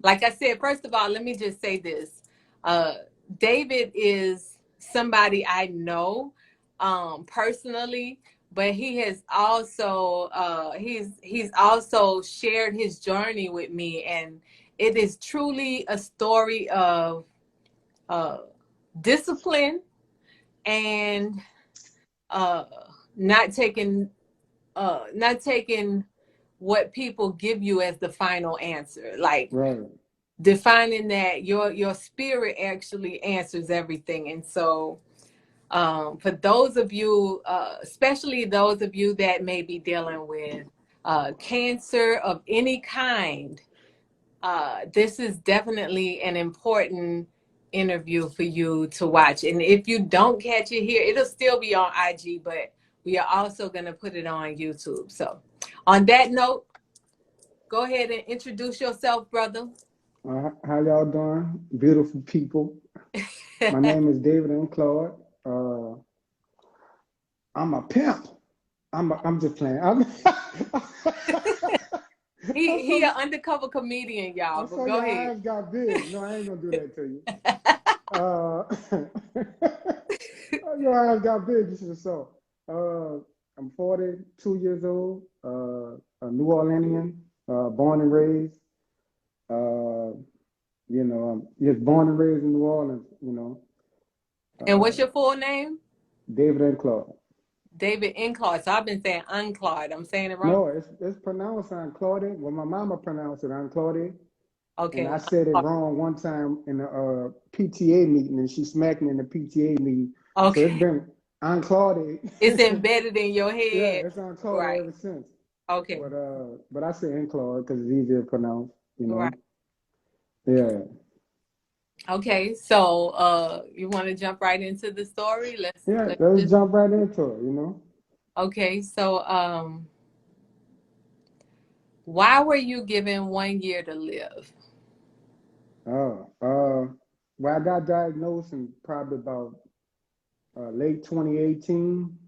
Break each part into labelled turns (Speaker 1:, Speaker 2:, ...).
Speaker 1: Like I said, first of all, let me just say this. David is somebody I know personally, but he has also he's also shared his journey with me, and it is truly a story of uh, discipline and uh, not taking not taking what people give you as the final answer. Like
Speaker 2: Right.
Speaker 1: defining that your spirit actually answers everything. And so for those of you, especially those of you that may be dealing with cancer of any kind, this is definitely an important interview for you to watch. And if you don't catch it here, it'll still be on IG, but we are also going to put it on YouTube. So on that note, go ahead and introduce yourself, brother.
Speaker 2: How y'all doing? Beautiful people. My name is David Enclarde. Uh, I'm a pimp. I'm just playing. I'm
Speaker 1: He
Speaker 2: so
Speaker 1: an undercover comedian, y'all.
Speaker 2: I'm
Speaker 1: But
Speaker 2: so
Speaker 1: go
Speaker 2: your
Speaker 1: ahead.
Speaker 2: eyes got big. No, I ain't gonna do that to you. Uh, your eyes got big. This is so. Uh, I'm 42 years old. A New Orleanian, born and raised. Uh, I'm just born and raised in New Orleans.
Speaker 1: And what's
Speaker 2: Uh,
Speaker 1: your full name?
Speaker 2: David Enclarde.
Speaker 1: David Enclarde. So I've been saying Unclarde. I'm saying it wrong.
Speaker 2: No, it's pronounced Claude. Well, my mama pronounced it Claude, and I
Speaker 1: Okay.
Speaker 2: said it wrong one time in a PTA meeting, and she smacked me in the PTA meeting. So it's
Speaker 1: Okay.
Speaker 2: been Claude.
Speaker 1: It's embedded in your
Speaker 2: Yeah,
Speaker 1: head.
Speaker 2: it's Claude
Speaker 1: Right.
Speaker 2: ever since.
Speaker 1: Okay.
Speaker 2: But I say Claude because it's easier to pronounce. You
Speaker 1: Right.
Speaker 2: know. Yeah.
Speaker 1: Okay. So you want to jump right into the story?
Speaker 2: Yeah.
Speaker 1: Let's
Speaker 2: Let's
Speaker 1: just
Speaker 2: jump right into it.
Speaker 1: okay. So why were you given 1 year to live?
Speaker 2: Oh. Well, I got diagnosed in probably about late 2018.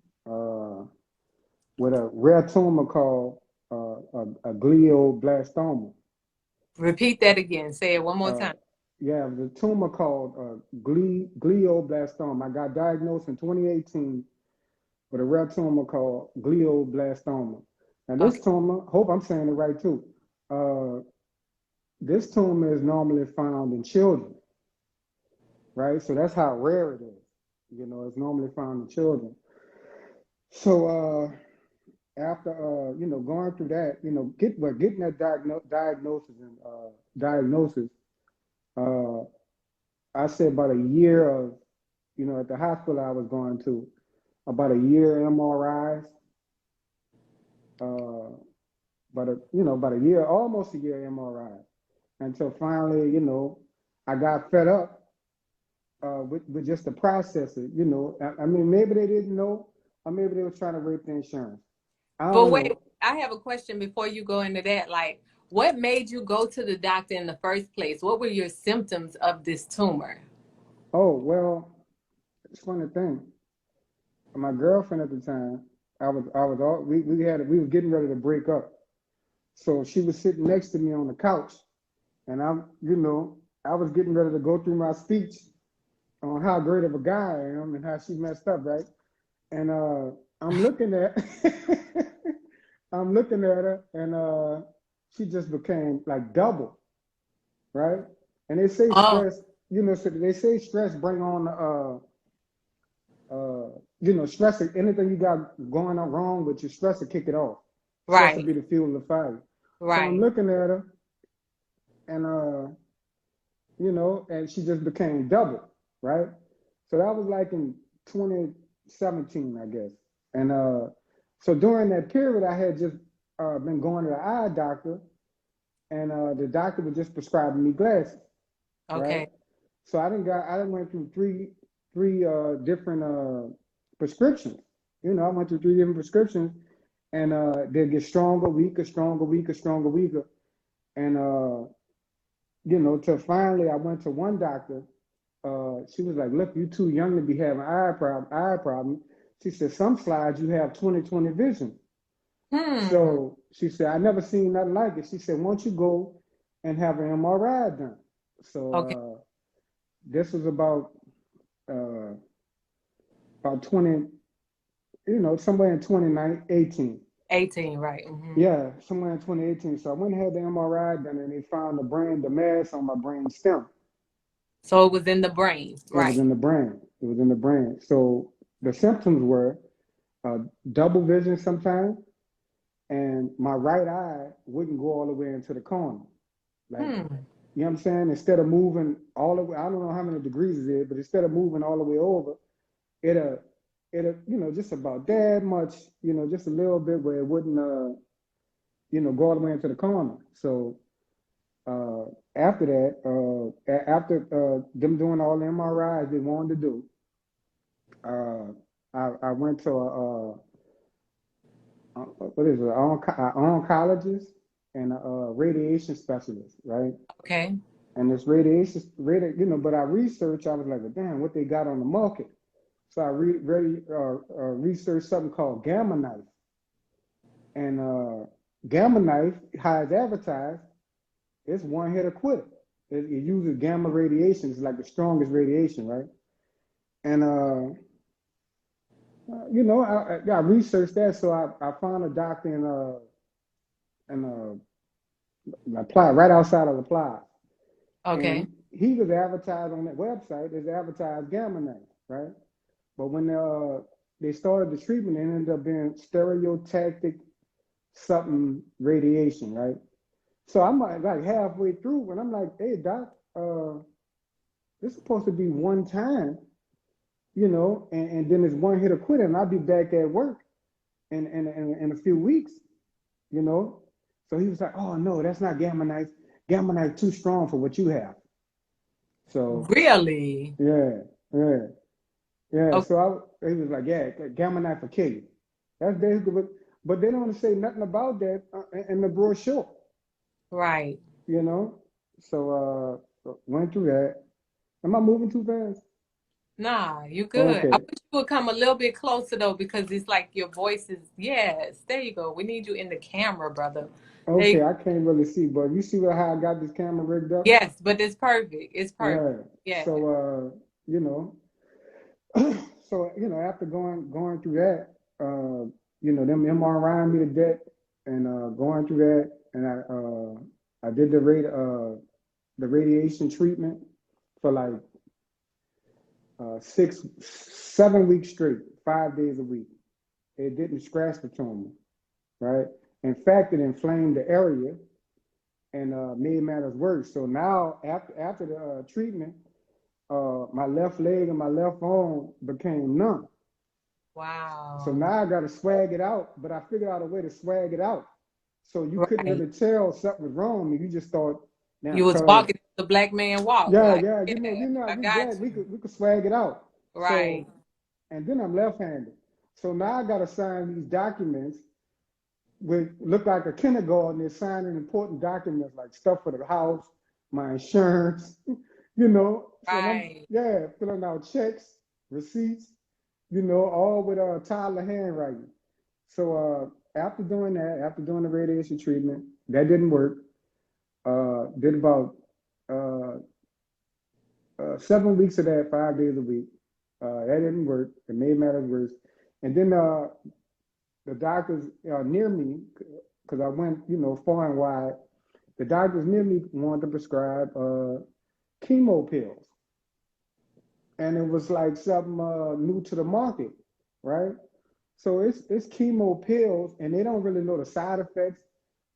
Speaker 2: With a rare tumor called a glioblastoma.
Speaker 1: Repeat that again. Say it one more
Speaker 2: Uh,
Speaker 1: time.
Speaker 2: yeah, the tumor called glioblastoma. I got diagnosed in 2018 with a rare tumor called glioblastoma. Now, this
Speaker 1: Okay.
Speaker 2: tumor, hope I'm saying it right too. Uh, this tumor is normally found in children, right? So that's how rare it is. It's normally found in children. So, after going through that, getting that diagnosis, uh, I said about a year of at the hospital I was going to, about a year MRIs, uh, about a year, almost a year MRI, until finally I got fed up with just the process. I mean, maybe they didn't know, or maybe they were trying to rape the insurance. I
Speaker 1: But
Speaker 2: don't
Speaker 1: wait,
Speaker 2: know.
Speaker 1: I have a question before you go into that. Like, what made you go to the doctor in the first place? What were your symptoms of this tumor?
Speaker 2: Oh well, it's a funny thing. My girlfriend at the time, I was all we were getting ready to break up. So she was sitting next to me on the couch, and I was getting ready to go through my speech on how great of a guy I am and how she messed up, right? And I'm looking at I'm looking at her, and she just became like double, right? And they say
Speaker 1: Oh,
Speaker 2: stress, so they say stress bring on stress, anything you got going on wrong with your stress will kick it off. Stress will
Speaker 1: right,
Speaker 2: be the fuel of the fire. So I'm
Speaker 1: right.
Speaker 2: looking at her, and and she just became double, right? So that was like in 2017, I guess. And so during that period, I had just been going to the eye doctor, and the doctor was just prescribing me glasses, right?
Speaker 1: Okay.
Speaker 2: So I done went through three different prescriptions. I went through three different prescriptions, and they get stronger, weaker, stronger, weaker, stronger, weaker, and till finally I went to one doctor. She was like, "Look, you too young to be having eye problem." She said, "Some slides you have 20/20 vision."
Speaker 1: Hmm.
Speaker 2: So she said, "I never seen nothing like it." She said, "Won't you go and have an MRI done.
Speaker 1: Okay.
Speaker 2: So this was uh, about 20, somewhere in 2018.
Speaker 1: 18, right. Hmm.
Speaker 2: Yeah, somewhere in 2018. So I went and had the MRI done, and they found the mass on my brain stem.
Speaker 1: So it was in the brain,
Speaker 2: It was
Speaker 1: right?
Speaker 2: in the brain. It was in the brain. So the symptoms were uh, double vision sometimes, and my right eye wouldn't go all the way into the corner. Like,
Speaker 1: Hmm.
Speaker 2: you know what I'm saying? Instead of moving all the way, I don't know how many degrees it is, but instead of moving all the way over, it'll, just about that much, just a little bit where it wouldn't, go all the way into the corner. So uh, after that, after them doing all the MRIs they wanted to do, uh, I went to what is it, oncologist and a radiation specialist, right?
Speaker 1: Okay.
Speaker 2: And this but I researched, I was like, well, damn, what they got on the market. So I researched something called Gamma Knife. And Gamma Knife, how it's advertised, it's one hit or quit. It uses gamma radiation. It's like the strongest radiation, right? And, I researched that. So I found a doctor in Apply, right outside of Apply.
Speaker 1: Okay.
Speaker 2: And he was advertised on that website as advertised Gamma Knife, right? But when they started the treatment, it ended up being stereotactic something radiation, right? So I'm like halfway through, and I'm like, "Hey, doc, this is supposed to be one time, and then it's one hit or quit, and I'll be back at work in a few weeks, you know." So he was like, "Oh no, that's not Gamma Knife. Gamma Knife too strong for what you have." So
Speaker 1: Really?
Speaker 2: yeah, yeah. Yeah,
Speaker 1: Okay.
Speaker 2: so he was like, yeah, Gamma Knife will kill you. That's basically but they don't say nothing about that in the brochure,
Speaker 1: Right.
Speaker 2: you know? So went through that. Am I moving too fast?
Speaker 1: Nah, you good. I
Speaker 2: Okay.
Speaker 1: wish you would come a little bit closer though, because it's like your voice is, yes, there you go. We need you in the camera, brother. There you
Speaker 2: Okay,
Speaker 1: go.
Speaker 2: I can't really see, but you see how I got this camera rigged up?
Speaker 1: Yes, but it's perfect. It's perfect.
Speaker 2: Yeah.
Speaker 1: Yeah.
Speaker 2: So you know, so after going through that, them MRI me to death and going through that, and I did the radiation treatment for like 7 weeks straight, 5 days a week. It didn't scratch the tumor, right? In fact, it inflamed the area and made matters worse. So now, after the treatment, my left leg and my left arm became numb. So
Speaker 1: Wow.
Speaker 2: now I got to swag it out, but I figured out a way to swag it out. So you couldn't
Speaker 1: Right.
Speaker 2: really tell something was wrong. You just thought, now,
Speaker 1: You was
Speaker 2: cause
Speaker 1: walking the black man walk.
Speaker 2: yeah,
Speaker 1: Like,
Speaker 2: yeah,
Speaker 1: yeah, I
Speaker 2: we
Speaker 1: got
Speaker 2: black,
Speaker 1: you.
Speaker 2: we could swag it out.
Speaker 1: Right.
Speaker 2: So, and then I'm left-handed. So now I got to sign these documents with look like a kindergartner signing important documents like stuff for the house, my insurance, So I'm
Speaker 1: Right.
Speaker 2: filling out checks, receipts, all with Tyler handwriting. So after doing that, after doing the radiation treatment, that didn't work. Did about uh, 7 weeks of that, 5 days a week. That didn't work. It made matters worse. And then the doctors near me, because I went, far and wide, the doctors near me wanted to prescribe chemo pills. And it was like something new to the market, right? So it's chemo pills, and they don't really know the side effects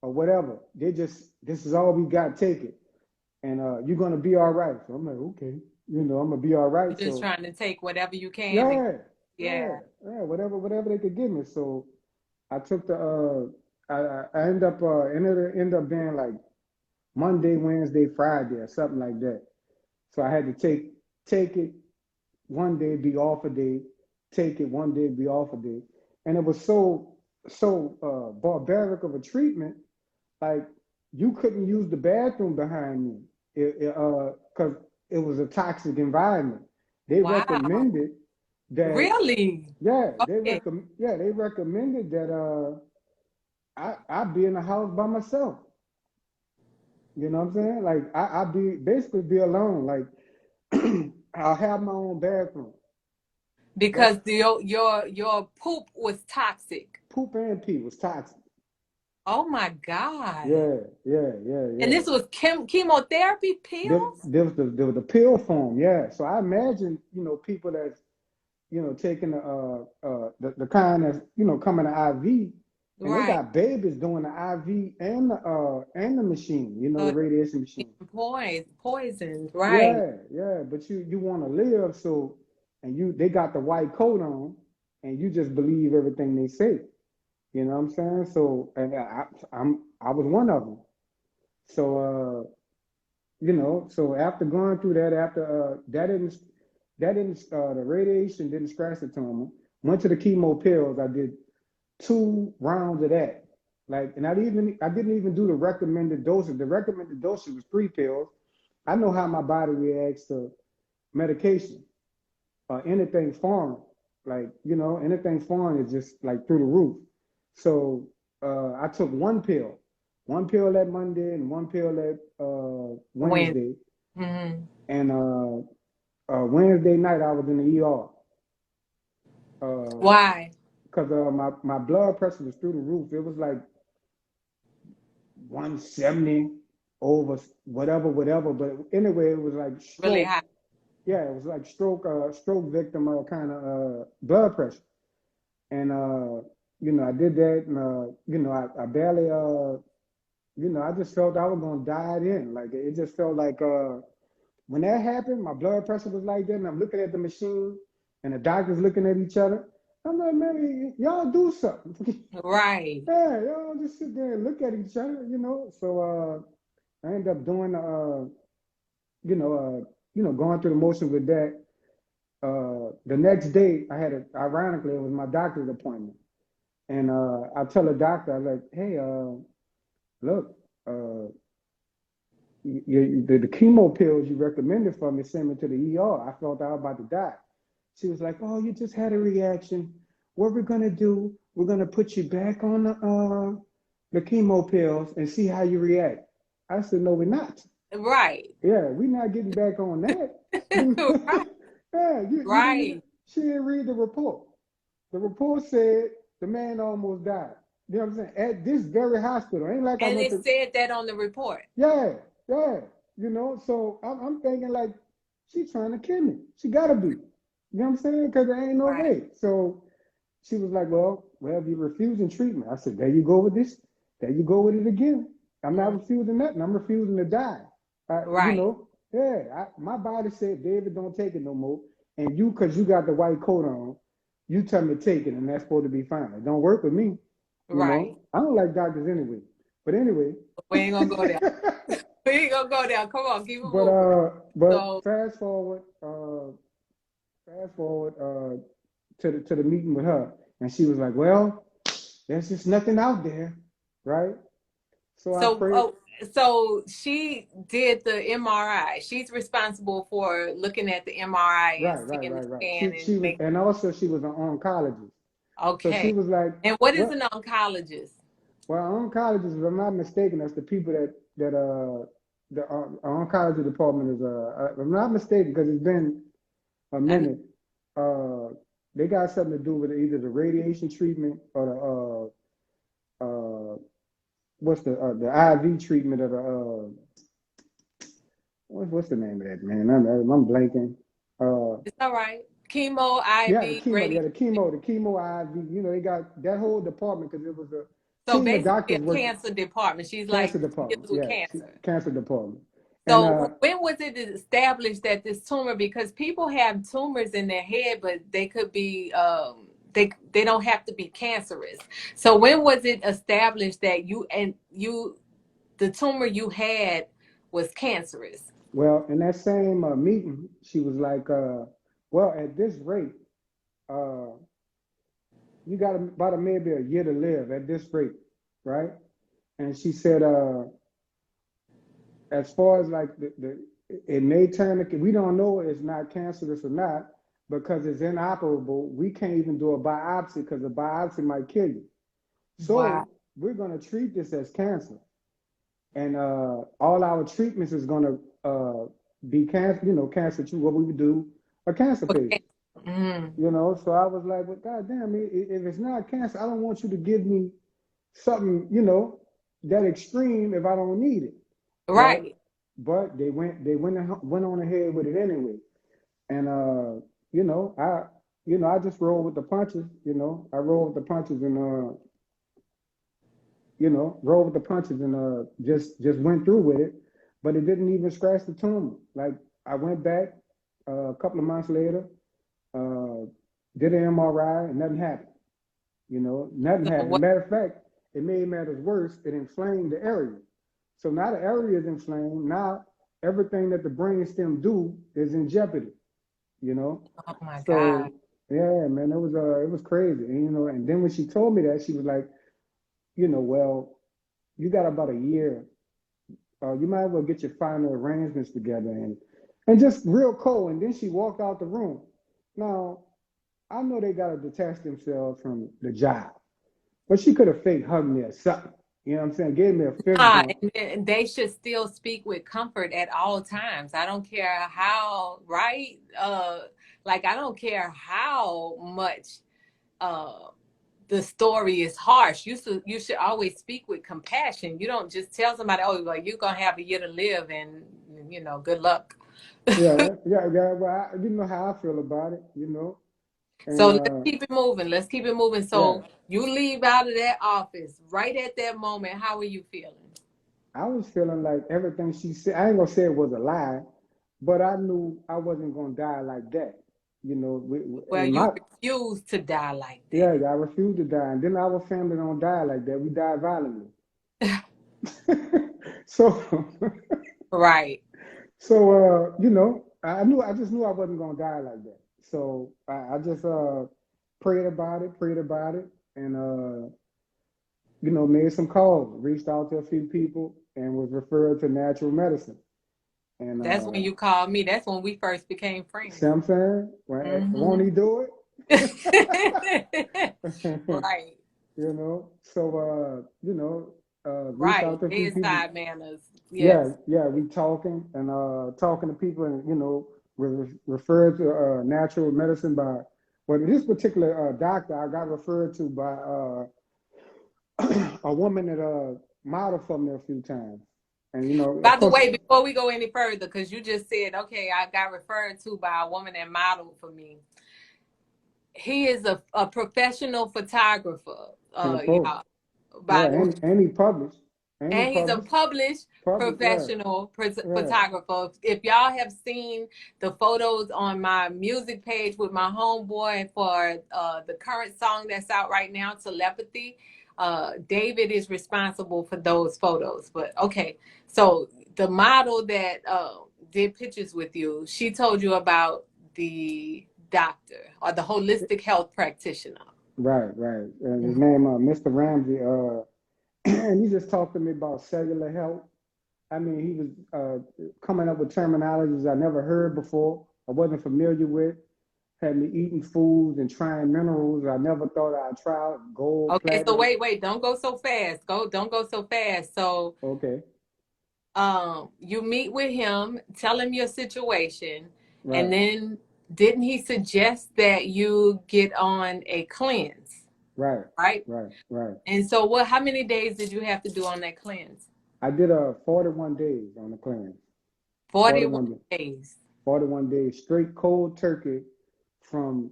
Speaker 2: or whatever. They just this is all we got. Take it, and you're gonna be all right. So I'm like, okay, I'm gonna be all right.
Speaker 1: You're just
Speaker 2: So
Speaker 1: trying to take whatever you can to,
Speaker 2: yeah, yeah,
Speaker 1: yeah.
Speaker 2: yeah, whatever they could give me. So I took I ended up ended up being like Monday, Wednesday, Friday, or something like that. So I had to take it one day, be off a day, take it one day, be off a day, and it was so barbaric of a treatment. Like you couldn't use the bathroom behind me, because it was a toxic environment. They
Speaker 1: Wow.
Speaker 2: recommended that,
Speaker 1: Really? Okay.
Speaker 2: they recommended that I be in the house by myself. You know what I'm saying? Like I be basically be alone. Like I'll have my own bathroom. That's
Speaker 1: Because your poop was toxic.
Speaker 2: poop and pee was toxic.
Speaker 1: Oh my God.
Speaker 2: Yeah, yeah, yeah,
Speaker 1: And
Speaker 2: yeah.
Speaker 1: this was chemotherapy pills?
Speaker 2: There was the pill form, yeah. So I imagine, people that's, taking the kind that's, coming to IV, and they
Speaker 1: Right.
Speaker 2: got babies doing the IV and the machine, the
Speaker 1: So
Speaker 2: radiation machine.
Speaker 1: poisoned, right.
Speaker 2: Yeah, yeah. But you want to live, so and they got the white coat on, and you just believe everything they say. You know what I'm saying? So and I was one of them. So so after going through that, after the radiation didn't scratch the tumor. Went to the chemo pills. I did 2 rounds of that. Like, and I didn't even do the recommended dosage. The recommended dosage was 3 pills. I know how my body reacts to medication or anything foreign. Like, anything foreign is just like through the roof. So I took 1 pill that Monday and 1 pill that
Speaker 1: When
Speaker 2: Wednesday.
Speaker 1: hmm
Speaker 2: And Wednesday night I was in the ER
Speaker 1: why?
Speaker 2: because my blood pressure was through the roof. It was like 170 over whatever, whatever. But anyway, it was like
Speaker 1: Really
Speaker 2: stroke.
Speaker 1: high.
Speaker 2: Yeah, it was like stroke victim kind of blood pressure. And I did that, and I barely I just felt I was gonna die then. Like it just felt like when that happened, my blood pressure was like that, and I'm looking at the machine, and the doctors looking at each other. I'm like, man, y'all do something.
Speaker 1: Right.
Speaker 2: Yeah, y'all just sit there and look at each other. So I ended up doing, going through the motion with that. The next day, ironically, it was my doctor's appointment. And I tell the doctor, I was like, hey, look, uh, the chemo pills you recommended for me sent me to the ER. I felt I was about to die. She was like, oh, you just had a reaction. What we're going to do, we're going to put you back on the chemo pills and see how you react. I said, no, we're not.
Speaker 1: Right.
Speaker 2: Yeah, we're not getting back on that.
Speaker 1: Right.
Speaker 2: Yeah, you didn't even,
Speaker 1: Right.
Speaker 2: she didn't read the report. The report said the man almost died. You know what I'm saying? At this very hospital. Ain't like I
Speaker 1: And
Speaker 2: went
Speaker 1: it
Speaker 2: to,
Speaker 1: said that on the report.
Speaker 2: yeah, yeah. So I'm thinking like, she's trying to kill me. She gotta be. You know what I'm saying? Because there ain't no
Speaker 1: Right.
Speaker 2: way. So she was like, well, you're refusing treatment. I said, there you go with this. There you go with it again. I'm not
Speaker 1: Mm,
Speaker 2: refusing nothing. I'm refusing to die.
Speaker 1: right.
Speaker 2: Yeah, my body said, David, don't take it no more. And you, because you got the white coat on, you tell me to take it, and that's supposed to be fine. It don't work with me.
Speaker 1: Right.
Speaker 2: I don't like doctors anyway. But anyway,
Speaker 1: We ain't gonna go there. We ain't gonna go there. Come on, keep it
Speaker 2: but
Speaker 1: moving.
Speaker 2: but
Speaker 1: So
Speaker 2: fast forward to the meeting with her, and she was like, "Well, there's just nothing out there, right?" So I
Speaker 1: so
Speaker 2: prayed.
Speaker 1: oh, so she did the MRI. She's responsible for looking at the MRI and
Speaker 2: Right, right,
Speaker 1: seeing the
Speaker 2: right, right.
Speaker 1: scan
Speaker 2: She
Speaker 1: and
Speaker 2: was,
Speaker 1: make
Speaker 2: and also she was an oncologist. So she
Speaker 1: okay.
Speaker 2: was like,
Speaker 1: And what is
Speaker 2: "Well,
Speaker 1: an oncologist?
Speaker 2: well, oncologists, if I'm not mistaken, that's the people that the oncology department is if I'm not mistaken, because it's been a
Speaker 1: I know,
Speaker 2: minute. Uh, they got something to do with either the radiation treatment or the what's the IV treatment of the what's the name of that, man? I'm blanking. Uh,
Speaker 1: it's all right. Chemo,
Speaker 2: yeah, the
Speaker 1: IV,
Speaker 2: chemo,
Speaker 1: radiation.
Speaker 2: yeah, the chemo IV. They got that whole department because it was a
Speaker 1: So
Speaker 2: team of
Speaker 1: basically,
Speaker 2: doctors
Speaker 1: a
Speaker 2: working.
Speaker 1: cancer department. She's like
Speaker 2: Cancer department,
Speaker 1: deals with
Speaker 2: yeah,
Speaker 1: cancer.
Speaker 2: cancer department, and
Speaker 1: So when was it established that this tumor? Because people have tumors in their head, but they could be they don't have to be cancerous. So when was it established that you the tumor you had was cancerous?
Speaker 2: well, in that same meeting, she was like, well, at this rate, uh, you got about maybe a year to live at this rate, right? And she said, as far as like it may turn, we don't know it's not cancerous or not because it's inoperable. We can't even do a biopsy because a biopsy might kill you.
Speaker 1: Wow.
Speaker 2: So we're going to treat this as cancer. and all our treatments is gonna be cancer, cancer too. What we would do, a cancer
Speaker 1: Okay.
Speaker 2: patient, So I was like, well, goddamn, if it's not cancer, I don't want you to give me something, that extreme if I don't need it, right?
Speaker 1: Right.
Speaker 2: But went on ahead with it anyway, and I just roll with the punches, I roll with the punches and roll with the punches and just went through with it, but it didn't even scratch the tumor. Like I went back a couple of months later, uh, did an MRI, and nothing happened. Nothing
Speaker 1: So
Speaker 2: happened.
Speaker 1: what?
Speaker 2: Matter of fact, it made matters worse. It inflamed the area. So now the area is inflamed. Now everything that the brain stem do is in jeopardy. You know.
Speaker 1: Oh my God.
Speaker 2: So yeah, man, it was crazy. And and then when she told me that, she was like, well, you got about a year. You might as well get your final arrangements together and just real cold. And then she walked out the room. Now I know they gotta detach themselves from the job. But she could have fake hugged me or something. You know what I'm saying? Gave me a fist bump.
Speaker 1: And they should still speak with comfort at all times. I don't care how, right? Like I don't care how much uh the story is harsh. You should always speak with compassion. You don't just tell somebody, oh, well, you're gonna have a year to live and good luck.
Speaker 2: Yeah, yeah, yeah. Well, you know how I feel about it,
Speaker 1: So
Speaker 2: And
Speaker 1: let's keep it moving. Let's keep it moving.
Speaker 2: yeah,
Speaker 1: So you leave out of that office right at that moment. How are you feeling?
Speaker 2: I was feeling like everything she said. I ain't gonna say it was a lie, but I knew I wasn't gonna die like that.
Speaker 1: Well,
Speaker 2: In
Speaker 1: you
Speaker 2: my
Speaker 1: refuse to die like
Speaker 2: yeah,
Speaker 1: that.
Speaker 2: I refused to die, and then our family don't die like that. We die violently. So,
Speaker 1: Right.
Speaker 2: I just knew I wasn't gonna die like that. So I just prayed about it, and made some calls, reached out to a few people, and was referred to natural medicine. And
Speaker 1: That's when you called me. That's when we first became
Speaker 2: see
Speaker 1: friends.
Speaker 2: what I'm saying? Well, won't
Speaker 1: Hmm.
Speaker 2: he do it?
Speaker 1: Right.
Speaker 2: So reached
Speaker 1: Right.
Speaker 2: out to a few people.
Speaker 1: Bedside manners. Yes.
Speaker 2: Yeah, yeah, we talking and talking to people, and referred to natural medicine by, well, this particular doctor I got referred to by a woman that modeled for me a few times, and of
Speaker 1: By the
Speaker 2: course,
Speaker 1: way, before we go any further, because you just said, okay, I got referred to by a woman that modeled for me. He is a professional photographer,
Speaker 2: and of course,
Speaker 1: y'all.
Speaker 2: yeah,
Speaker 1: By the way.
Speaker 2: and he published,
Speaker 1: And he's a published
Speaker 2: yeah,
Speaker 1: professional
Speaker 2: yeah,
Speaker 1: photographer. If y'all have seen the photos on my music page with my homeboy for the current song that's out right now, Telepathy, David is responsible for those photos. But okay, so the model that did pictures with you, she told you about the doctor or the holistic health practitioner.
Speaker 2: right, right. And his
Speaker 1: Mhm.
Speaker 2: name Mr. Ramsey, and he just talked to me about cellular health. I mean, he was coming up with terminologies I never heard before, I wasn't familiar with. Had me eating foods and trying minerals I never thought I'd try. Gold,
Speaker 1: Okay, so
Speaker 2: platinum.
Speaker 1: wait, don't go so fast. Don't go so fast. So
Speaker 2: Okay,
Speaker 1: you meet with him, tell him your situation, and
Speaker 2: right,
Speaker 1: then didn't he suggest that you get on a cleanse,
Speaker 2: right,
Speaker 1: right?
Speaker 2: right, right.
Speaker 1: And so how many days did you have to do on that cleanse?
Speaker 2: I did 41 days on the cleanse.
Speaker 1: 41
Speaker 2: 41,
Speaker 1: days.
Speaker 2: 41 days straight cold turkey from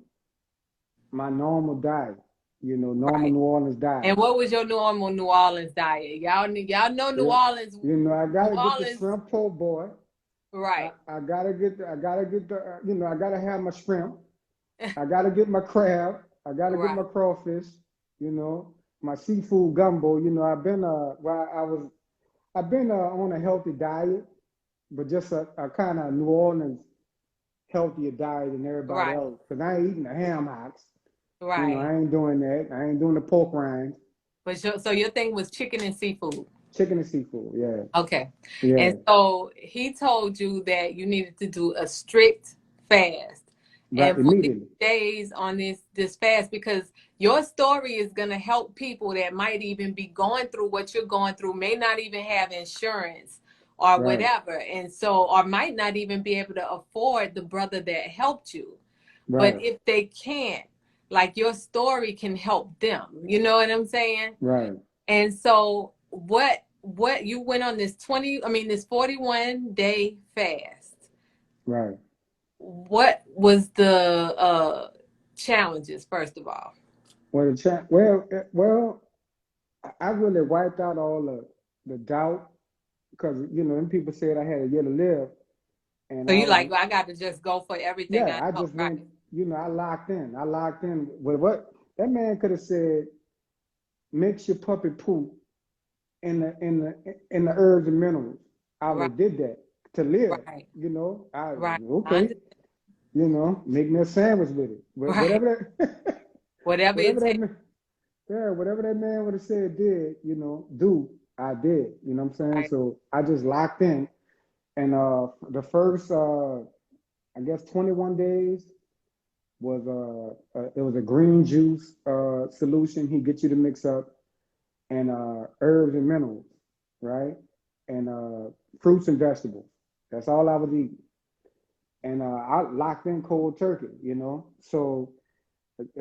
Speaker 2: my normal diet, normal
Speaker 1: Right.
Speaker 2: New Orleans
Speaker 1: And
Speaker 2: diet.
Speaker 1: what was your normal New Orleans diet? Y'all know New
Speaker 2: Yeah.
Speaker 1: Orleans.
Speaker 2: I
Speaker 1: New
Speaker 2: gotta get the
Speaker 1: Orleans,
Speaker 2: shrimp po' boy.
Speaker 1: right.
Speaker 2: I gotta get the, I gotta have my shrimp. I gotta get my crab. I gotta get
Speaker 1: Right.
Speaker 2: my crawfish. My seafood gumbo. I've been on a healthy diet, but just a kind of New Orleans healthier diet than everybody
Speaker 1: Right.
Speaker 2: else. Cause I ain't eating the ham hocks.
Speaker 1: Right.
Speaker 2: I ain't doing that. I ain't doing the pork rinds.
Speaker 1: But so your thing was chicken and seafood.
Speaker 2: Chicken and seafood. Yeah,
Speaker 1: Okay.
Speaker 2: yeah,
Speaker 1: And so he told you that you needed to do a strict fast.
Speaker 2: Right,
Speaker 1: and 40
Speaker 2: immediately.
Speaker 1: days on this fast, because your story is going to help people that might even be going through what you're going through, may not even have insurance or
Speaker 2: Right,
Speaker 1: whatever, and so, or might not even be able to afford the brother that helped you. But
Speaker 2: right,
Speaker 1: if they can't, like, your story can help them, you know what I'm saying?
Speaker 2: right,
Speaker 1: And so what you went on this 41-day fast.
Speaker 2: right.
Speaker 1: What was the challenges, first of all?
Speaker 2: Well, well, I really wiped out all the doubt because them people said I had a year to live, and
Speaker 1: So
Speaker 2: I
Speaker 1: you
Speaker 2: was
Speaker 1: like, well, I got to just go for everything
Speaker 2: yeah,
Speaker 1: I
Speaker 2: I
Speaker 1: know,
Speaker 2: just went,
Speaker 1: right?
Speaker 2: I locked in. I locked in with what that man could have said, mix your puppy poop in the herbs and minerals. I would
Speaker 1: Right,
Speaker 2: have did that to live.
Speaker 1: right,
Speaker 2: I
Speaker 1: right. I
Speaker 2: okay,
Speaker 1: understand.
Speaker 2: make me a sandwich with it.
Speaker 1: Right.
Speaker 2: Whatever that
Speaker 1: Whatever
Speaker 2: whatever
Speaker 1: it
Speaker 2: that
Speaker 1: takes.
Speaker 2: man, yeah, whatever that man would have said did, do, I did. You know what I'm saying?
Speaker 1: Right.
Speaker 2: So I just locked in. And the first I guess 21 days was it was a green juice solution he gets you to mix up, and herbs and minerals, right? And fruits and vegetables. That's all I was eating. And I locked in cold turkey. So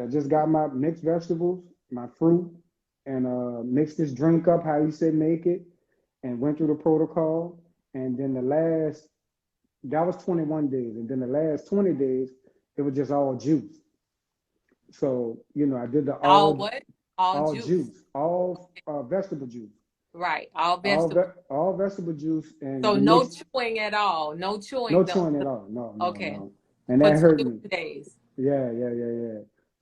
Speaker 2: I just got my mixed vegetables, my fruit, and mixed this drink up how he said make it, and went through the protocol. And then that was 21 days. And then the last 20 days, it was just all juice. So, I did the
Speaker 1: All what? All
Speaker 2: all
Speaker 1: juice.
Speaker 2: juice, all vegetable juice,
Speaker 1: Right. All vegetable.
Speaker 2: all vegetable juice, and
Speaker 1: So
Speaker 2: you
Speaker 1: no
Speaker 2: mix.
Speaker 1: chewing at all. No
Speaker 2: No
Speaker 1: chewing.
Speaker 2: chewing at all. No, no,
Speaker 1: Okay.
Speaker 2: no. And
Speaker 1: For
Speaker 2: that hurt
Speaker 1: 21
Speaker 2: me.
Speaker 1: days.
Speaker 2: Yeah, yeah, yeah, yeah.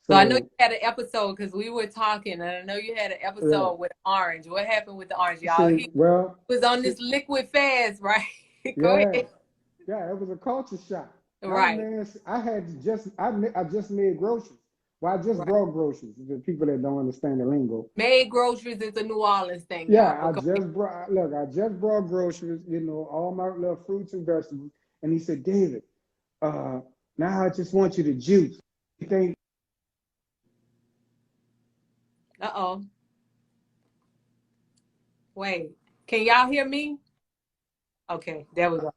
Speaker 1: So I know you
Speaker 2: So
Speaker 1: had an episode because we were talking, and I know you had an
Speaker 2: yeah.
Speaker 1: episode with Orange. What happened with the Orange, y'all?
Speaker 2: See,
Speaker 1: He
Speaker 2: well,
Speaker 1: was on
Speaker 2: see,
Speaker 1: this liquid fast, right? Go
Speaker 2: yeah,
Speaker 1: ahead.
Speaker 2: yeah. It was a culture shock. Now,
Speaker 1: Right.
Speaker 2: man, I just made groceries. Well, I just
Speaker 1: Right.
Speaker 2: brought groceries. The people that don't understand the lingo.
Speaker 1: Made groceries is a New Orleans thing, y'all.
Speaker 2: Yeah,
Speaker 1: But go ahead.
Speaker 2: I just brought groceries, all my little fruits and vegetables. And he said, David, uh, now I just want you to juice. You think
Speaker 1: Uh-oh. Wait. Can y'all hear me? Okay, there we go.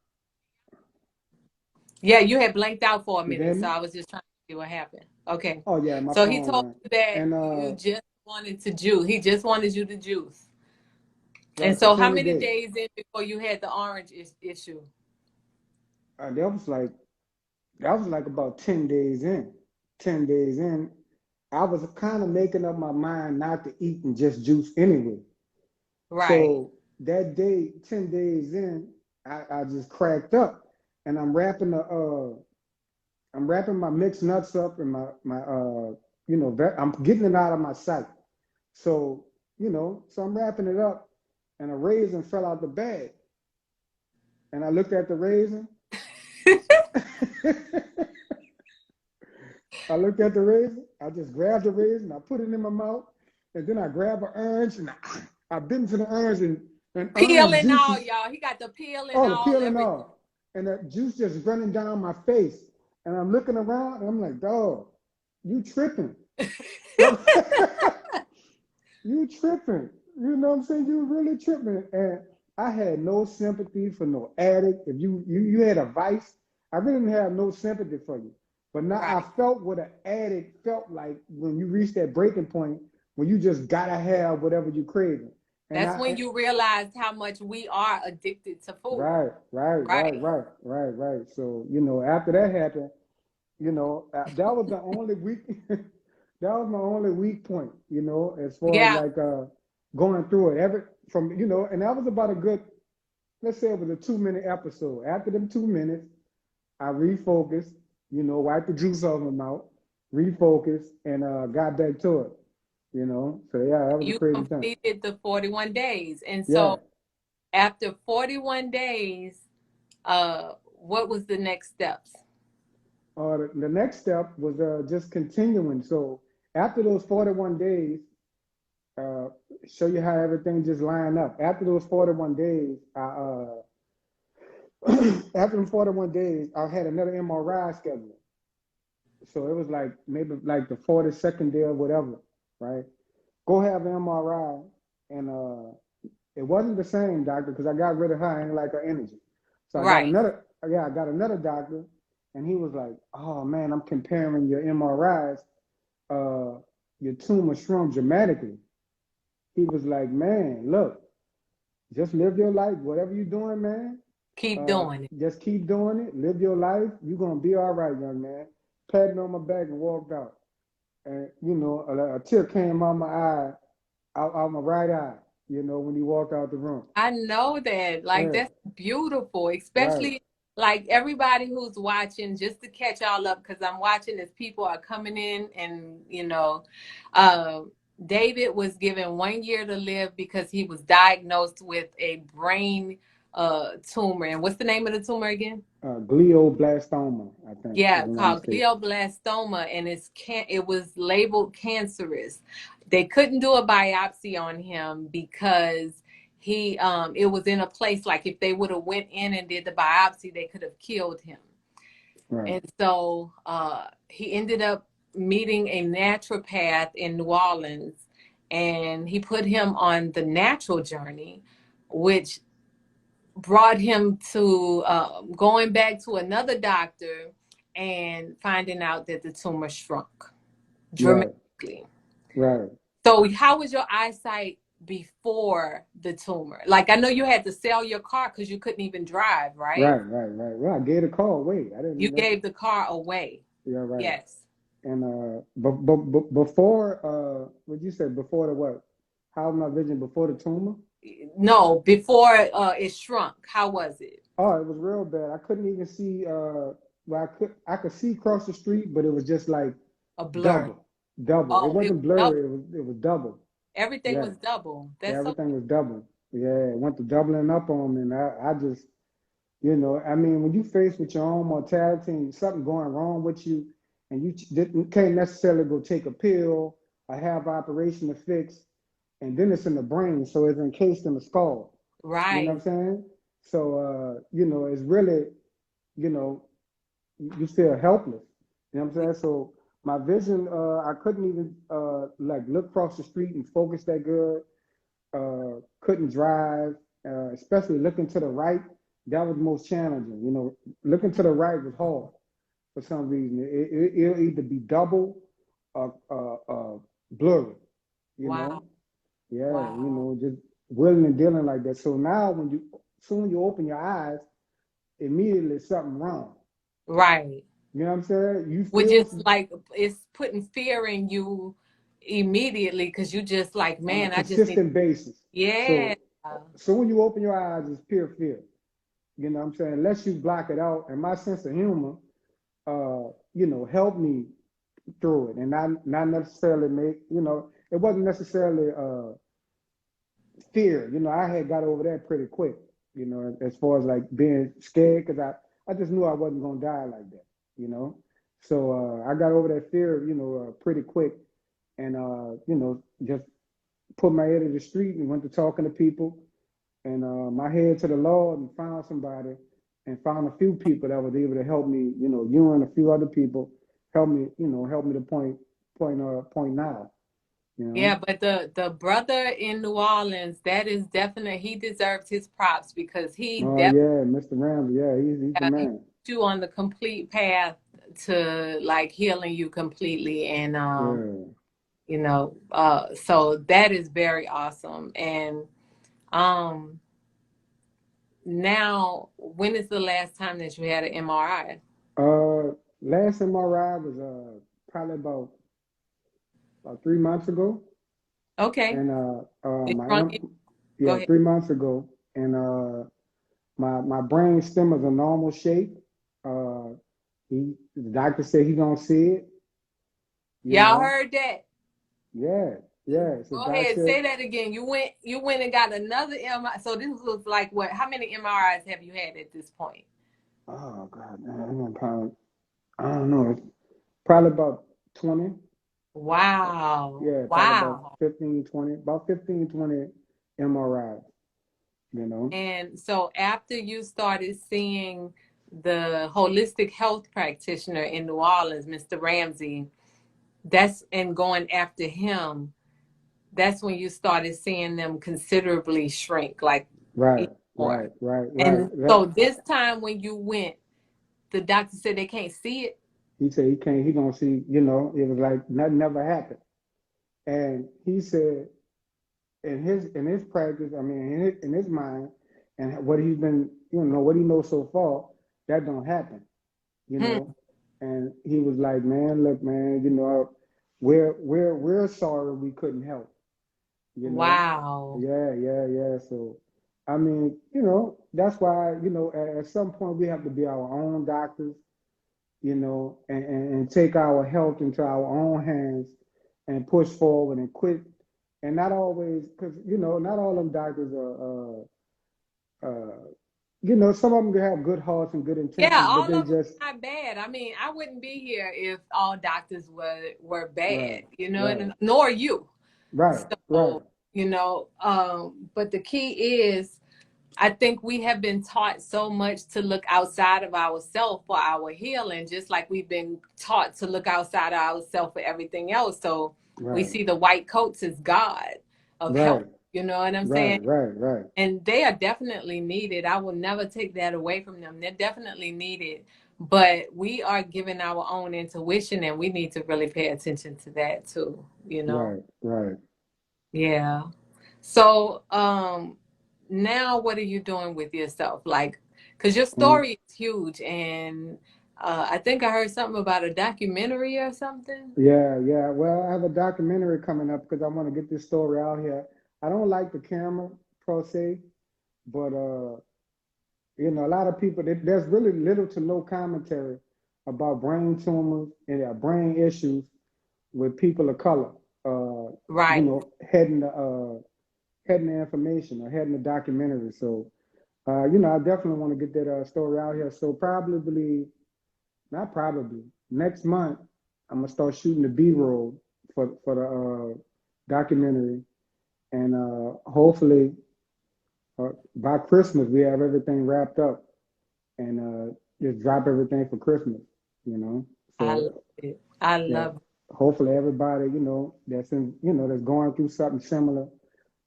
Speaker 1: Yeah, you had blanked out for a
Speaker 2: you can hear
Speaker 1: minute, so
Speaker 2: me?
Speaker 1: I was just trying to see what happened. Okay.
Speaker 2: Oh yeah, my
Speaker 1: So he
Speaker 2: phone
Speaker 1: told
Speaker 2: went.
Speaker 1: you that
Speaker 2: And
Speaker 1: you just wanted to juice. He just wanted you to juice. And
Speaker 2: right for
Speaker 1: so how
Speaker 2: 20
Speaker 1: many
Speaker 2: days.
Speaker 1: days in before you had the orange issue?
Speaker 2: Uh, that was like that was like about 10 days in. 10 days in, I was kind of making up my mind not to eat and just juice anyway.
Speaker 1: Right.
Speaker 2: So that day, 10 days in, I just cracked up, and I'm wrapping my mixed nuts up and I'm getting it out of my sight. So, so I'm wrapping it up, and a raisin fell out the bag. And I looked at the raisin. I looked at the raisin. I just grabbed the raisin. I put it in my mouth, and then I grabbed an orange, and I bit into the orange, and orange
Speaker 1: Peeling all,
Speaker 2: juices,
Speaker 1: y'all. He got the peeling
Speaker 2: oh, the
Speaker 1: all,
Speaker 2: peeling
Speaker 1: everything.
Speaker 2: off, and that juice just running down my face. And I'm looking around, and I'm like, dog, you tripping. You tripping. You know what I'm saying? You really tripping. And I had no sympathy for no addict. If you had a vice, I really didn't have no sympathy for you. But now I
Speaker 1: Right.
Speaker 2: felt what an addict felt like when you reach that breaking point when you just gotta have whatever you craving. And
Speaker 1: That's when
Speaker 2: I
Speaker 1: you realize how much we are addicted to food.
Speaker 2: right, right, right,
Speaker 1: Right.
Speaker 2: right, right, right. So after that happened, that was the only weak that was my only weak point, as far as
Speaker 1: Yeah.
Speaker 2: like going through it. And that was about a good, let's say it was a 2 minute episode. After them 2 minutes, I refocused, wiped the juice off my mouth, refocused, and got back to it. So yeah, that was a
Speaker 1: You
Speaker 2: crazy time.
Speaker 1: completed the 41 days. And
Speaker 2: Yeah.
Speaker 1: so after 41 days, what was the next steps?
Speaker 2: The next step was just continuing. So after those 41 days, uh, show you how everything just lined up. After those 41 days, after them 41 days, I had another MRI scheduled. So it was like maybe like the 42nd day or whatever, right? Go have an MRI, and it wasn't the same doctor because I got rid of her. I ain't like her energy. So
Speaker 1: Right.
Speaker 2: I got another doctor, and he was like, "Oh man, I'm comparing your MRIs. Your tumor shrunk dramatically." He was like, "Man, look, just live your life. Whatever you're doing, man,
Speaker 1: Keep doing it.
Speaker 2: just keep doing it. Live your life. You're gonna be all right, young man." Patted me on my back and walked out. And you know, a tear came out my eye, out my right eye. You know, when he walked out the room.
Speaker 1: I know that. Like,
Speaker 2: Yeah,
Speaker 1: that's beautiful,
Speaker 2: right.
Speaker 1: especially like everybody who's watching, just to catch y'all up, because I'm watching as people are coming in and, uh, David was given 1 year to live because he was diagnosed with a brain tumor. And what's the name of the tumor again?
Speaker 2: Glioblastoma, I think, if
Speaker 1: Yeah,
Speaker 2: I'm not
Speaker 1: called
Speaker 2: mistaken.
Speaker 1: glioblastoma, and it was labeled cancerous. They couldn't do a biopsy on him because it was in a place like if they would have went in and did the biopsy, they could have killed him.
Speaker 2: Right.
Speaker 1: And so he ended up meeting a naturopath in New Orleans, and he put him on the natural journey, which brought him to going back to another doctor and finding out that the tumor shrunk
Speaker 2: Right.
Speaker 1: dramatically.
Speaker 2: Right.
Speaker 1: So, how was your eyesight before the tumor? Like, I know you had to sell your car because you couldn't even drive, right?
Speaker 2: Right. Right. Right. Well, I gave a call. Wait, I
Speaker 1: You
Speaker 2: didn't. That's,
Speaker 1: gave the car away.
Speaker 2: yeah. Right.
Speaker 1: Yes.
Speaker 2: And but before what you said before the what? How's my vision before the tumor?
Speaker 1: No, before it shrunk. How was it?
Speaker 2: Oh, it was real bad. I couldn't even see. Well, I could see across the street, but it was just like
Speaker 1: A blur.
Speaker 2: double, double. It
Speaker 1: Oh, it
Speaker 2: wasn't
Speaker 1: was double.
Speaker 2: blurry. It was double.
Speaker 1: Everything
Speaker 2: Yeah,
Speaker 1: was double.
Speaker 2: yeah.
Speaker 1: That's so.
Speaker 2: Everything was double. Yeah, it went to doubling up on me, and I just, you know, I mean, when you faced with your own mortality and something going wrong with you, and you can't necessarily go take a pill or have an operation to fix, and then it's in the brain, so it's encased in the skull. You know what
Speaker 1: Right.
Speaker 2: I'm saying? So, you know, it's really, you know, you feel helpless. You know what I'm saying? So my vision, I couldn't even like look across the street and focus that good. Couldn't drive, especially looking to the right. That was the most challenging. You know, looking to the right was hard for some reason. It'll either be double or blurry. You
Speaker 1: Wow.
Speaker 2: know, yeah, you
Speaker 1: Wow.
Speaker 2: know, just willing and dealing like that. So now, soon you open your eyes, immediately something wrong.
Speaker 1: Right.
Speaker 2: You know what I'm saying? You
Speaker 1: Which
Speaker 2: feel
Speaker 1: is like it's putting fear in you immediately because you just like,
Speaker 2: on a
Speaker 1: man, I just need.
Speaker 2: consistent basis.
Speaker 1: Yeah.
Speaker 2: So when you open your eyes, it's pure fear. You know what I'm saying? Unless you block it out, and my sense of humor, you know, helped me through it, and not necessarily make, you know, it wasn't necessarily fear. You know, I had got over that pretty quick. You know, as far as like being scared, because I just knew I wasn't gonna die like that. You know, so I got over that fear. You know, pretty quick, and you know, just put my head to the street and went to talking to people, and my head to the Lord, and found somebody, and found a few people that was able to help me. You know, you and a few other people help me. You know, help me to point now. You know.
Speaker 1: Yeah, but the brother in New Orleans, that is definite. He deserves his props because he
Speaker 2: Oh
Speaker 1: definitely
Speaker 2: yeah, Mr. Ramsey. Yeah, he's the
Speaker 1: he
Speaker 2: man.
Speaker 1: put you on the complete path to like healing you completely. And
Speaker 2: Yeah.
Speaker 1: so that is very awesome. And um now, when is the last time that you had an MRI?
Speaker 2: Last MRI was probably about 3 months ago,
Speaker 1: Okay.
Speaker 2: and
Speaker 1: It
Speaker 2: my
Speaker 1: shrunk. Go
Speaker 2: yeah,
Speaker 1: ahead.
Speaker 2: 3 months ago, and my brain stem is a normal shape. Uh, the doctor said he don't see it. You
Speaker 1: Y'all
Speaker 2: know,
Speaker 1: heard that?
Speaker 2: yeah, yeah. So
Speaker 1: Go
Speaker 2: doc
Speaker 1: ahead,
Speaker 2: said,
Speaker 1: say that again. You went and got another MRI. So this was like what? How many MRIs have you had at this point?
Speaker 2: oh God, man, I don't know, it's probably about 20.
Speaker 1: Wow.
Speaker 2: Yeah, probably about
Speaker 1: Wow.
Speaker 2: 15, 20, about 15, 20 MRIs. You know.
Speaker 1: And so after you started seeing the holistic health practitioner in New Orleans, Mr. Ramsey, that's and going after him, that's when you started seeing them considerably shrink, like
Speaker 2: Right,
Speaker 1: even more.
Speaker 2: right, right, right.
Speaker 1: And so this time when you went, the doctor said they can't see it.
Speaker 2: He said he can't, he gonna see, it was like nothing ever happened. And he said in his practice, I mean, in his mind, and what he's been, what he knows so far, that don't happen, you
Speaker 1: Hmm.
Speaker 2: know. And he was like, man, look, man, we're sorry we couldn't help, you know.
Speaker 1: Wow.
Speaker 2: Yeah, yeah, yeah. So, I mean, that's why, at some point we have to be our own doctors, and take our health into our own hands and push forward and quit. And not always, because, not all them doctors are, some of them have good hearts and good
Speaker 1: Yeah,
Speaker 2: intentions, but
Speaker 1: all
Speaker 2: they
Speaker 1: of them
Speaker 2: just,
Speaker 1: are not bad. I mean, I wouldn't be here if all doctors were bad,
Speaker 2: right,
Speaker 1: you know,
Speaker 2: right,
Speaker 1: and nor you.
Speaker 2: right, right,
Speaker 1: So, but the key is I think we have been taught so much to look outside of ourselves for our healing, just like we've been taught to look outside of ourselves for everything else. So we
Speaker 2: right,
Speaker 1: see the white coats as God of health.
Speaker 2: right,
Speaker 1: You know what I'm saying?
Speaker 2: right, right, right,
Speaker 1: And they are definitely needed. I will never take that away from them. They're definitely needed. But we are giving our own intuition, and we need to really pay attention to that too, you know?
Speaker 2: right, right.
Speaker 1: Yeah. So, now what are you doing with yourself? Like, because your
Speaker 2: Um,
Speaker 1: story is huge, and I think I heard something about a documentary or something.
Speaker 2: yeah, yeah. Well, I have a documentary coming up because I want to get this story out here. I don't like the camera per se, but a lot of people, there's really little to no commentary about brain tumors and brain issues with people of color.
Speaker 1: Right.
Speaker 2: Heading the information or heading the documentary. So, I definitely want to get that story out here. So probably, not probably, next month, I'm gonna start shooting the B-roll for the documentary, and hopefully by Christmas we have everything wrapped up and just drop everything for Christmas. You know,
Speaker 1: I love
Speaker 2: so
Speaker 1: it. I
Speaker 2: yeah,
Speaker 1: love it.
Speaker 2: hopefully everybody that's going through something similar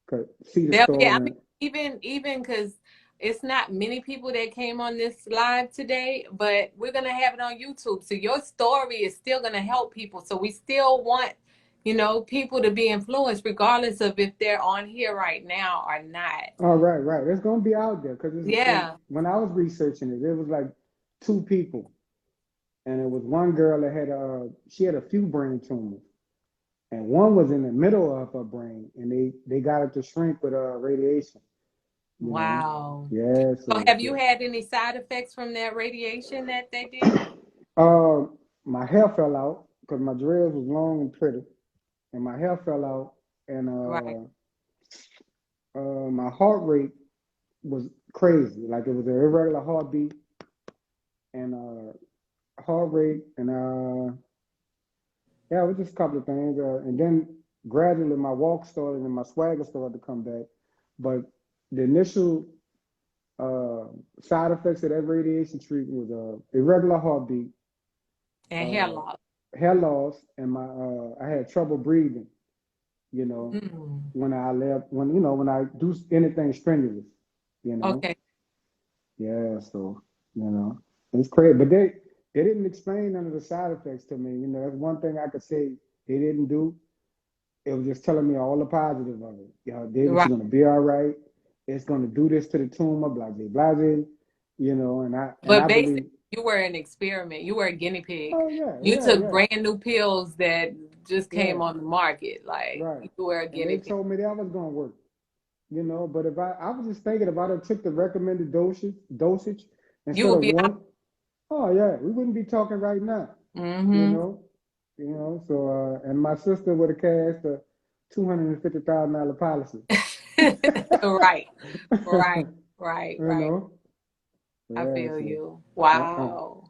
Speaker 2: could see the
Speaker 1: Yeah, I
Speaker 2: story.
Speaker 1: mean, even because it's not many people that came on this live today, but we're gonna have it on YouTube. So your story is still gonna help people. So we still want, people to be influenced, regardless of if they're on here right now or not.
Speaker 2: Oh, right, right. It's gonna be out there because
Speaker 1: Yeah.
Speaker 2: when I was researching it, it was like two people, and it was one girl that had she had a few brain tumors, and one was in the middle of her brain, and they got it to shrink with radiation. You know,
Speaker 1: Wow.
Speaker 2: yeah.
Speaker 1: So
Speaker 2: So
Speaker 1: have you had any side effects from that radiation that they did?
Speaker 2: uh, my hair fell out because my dreads was long and pretty, and my hair fell out, and
Speaker 1: Right.
Speaker 2: my heart rate was crazy, like it was an irregular heartbeat, and heart rate, and yeah, it was just a couple of things. And then gradually my walk started and my swagger started to come back. But the initial uh, side effects of that radiation treatment was irregular heartbeat,
Speaker 1: And hair
Speaker 2: uh,
Speaker 1: loss.
Speaker 2: hair loss, and I had trouble breathing. You know,
Speaker 1: Mm.
Speaker 2: when I do anything strenuous. You know,
Speaker 1: Okay.
Speaker 2: yeah. So it's crazy, but they didn't explain none of the side effects to me. That's one thing I could say they didn't do. It was just telling me all the positive of it. David,
Speaker 1: Right.
Speaker 2: you're gonna be all right. It's gonna do this to the tumor, blah blah blah. And I
Speaker 1: But basically,
Speaker 2: believe.
Speaker 1: you were an experiment. You were a guinea pig.
Speaker 2: Oh yeah,
Speaker 1: You
Speaker 2: yeah,
Speaker 1: took
Speaker 2: yeah,
Speaker 1: brand new pills that just came
Speaker 2: right,
Speaker 1: on the market. Like
Speaker 2: right.
Speaker 1: you were a
Speaker 2: And
Speaker 1: guinea
Speaker 2: they
Speaker 1: pig.
Speaker 2: told me that was gonna work. But if I was just thinking if I took the recommended dosage
Speaker 1: You
Speaker 2: instead
Speaker 1: will
Speaker 2: of
Speaker 1: be out.
Speaker 2: one, oh yeah, we wouldn't be talking right now. You
Speaker 1: Mm-hmm.
Speaker 2: know, So and my sister would have cashed a $250,000 policy.
Speaker 1: Right. Right. Right.
Speaker 2: you
Speaker 1: Right.
Speaker 2: know.
Speaker 1: I
Speaker 2: Yeah,
Speaker 1: feel
Speaker 2: so
Speaker 1: you.
Speaker 2: uh-uh.
Speaker 1: Wow.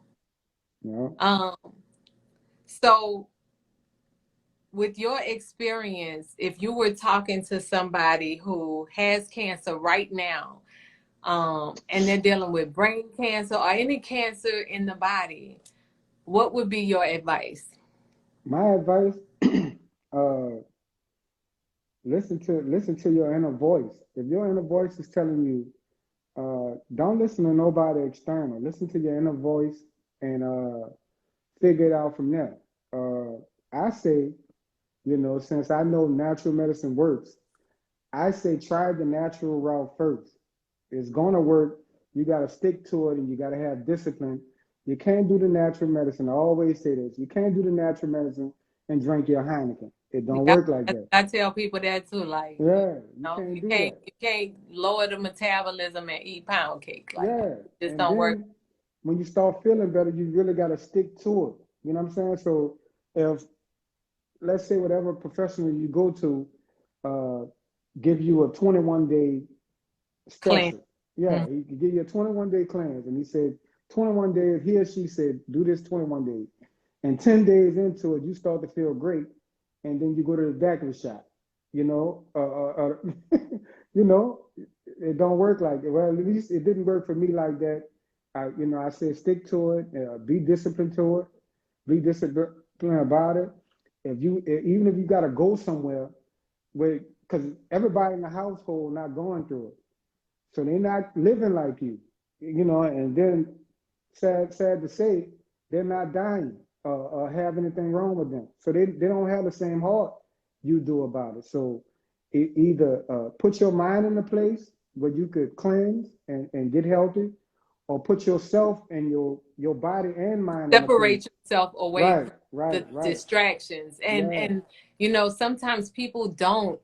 Speaker 2: Yeah.
Speaker 1: Um, so with your experience, if you were talking to somebody who has cancer right now, and they're dealing with brain cancer or any cancer in the body, what would be your advice?
Speaker 2: My advice, uh, listen to your inner voice. If your inner voice is telling you, don't listen to nobody external. Listen to your inner voice and figure it out from there. I say, since I know natural medicine works, I say try the natural route first. It's gonna work. You gotta stick to it and you gotta have discipline. You can't do the natural medicine. I always say this. You can't do the natural medicine and drink your Heineken. It don't
Speaker 1: Yeah,
Speaker 2: work like that.
Speaker 1: I tell people that too. Like,
Speaker 2: Yeah, you can't
Speaker 1: you
Speaker 2: do
Speaker 1: can't
Speaker 2: that.
Speaker 1: lower the metabolism and eat pound cake. Like,
Speaker 2: Yeah.
Speaker 1: it just
Speaker 2: And
Speaker 1: don't work.
Speaker 2: then when you start feeling better, you really gotta stick to it. You know what I'm saying? So if let's say whatever professional you go to uh, give you a 21-day
Speaker 1: Clean.
Speaker 2: special. Yeah, he could give you a 21-day cleanse. And he said 21 days, he or she said, do this 21 days. And 10 days into it, you start to feel great. And then you go to the daiquiri shop. You know, you know, it don't work like it. Well, at least it didn't work for me like that. I said stick to it, be disciplined to it, be disciplined about it. Even if you got to go somewhere, where because everybody in the household not going through it. So they're not living like you, and then sad to say, they're not dying or have anything wrong with them. So they don't have the same heart you do about it. So either put your mind in a place where you could cleanse and get healthy, or put yourself and your body and mind in a place.
Speaker 1: Separate yourself away
Speaker 2: Right,
Speaker 1: from
Speaker 2: right,
Speaker 1: the
Speaker 2: right.
Speaker 1: distractions. And
Speaker 2: Yeah,
Speaker 1: sometimes people don't,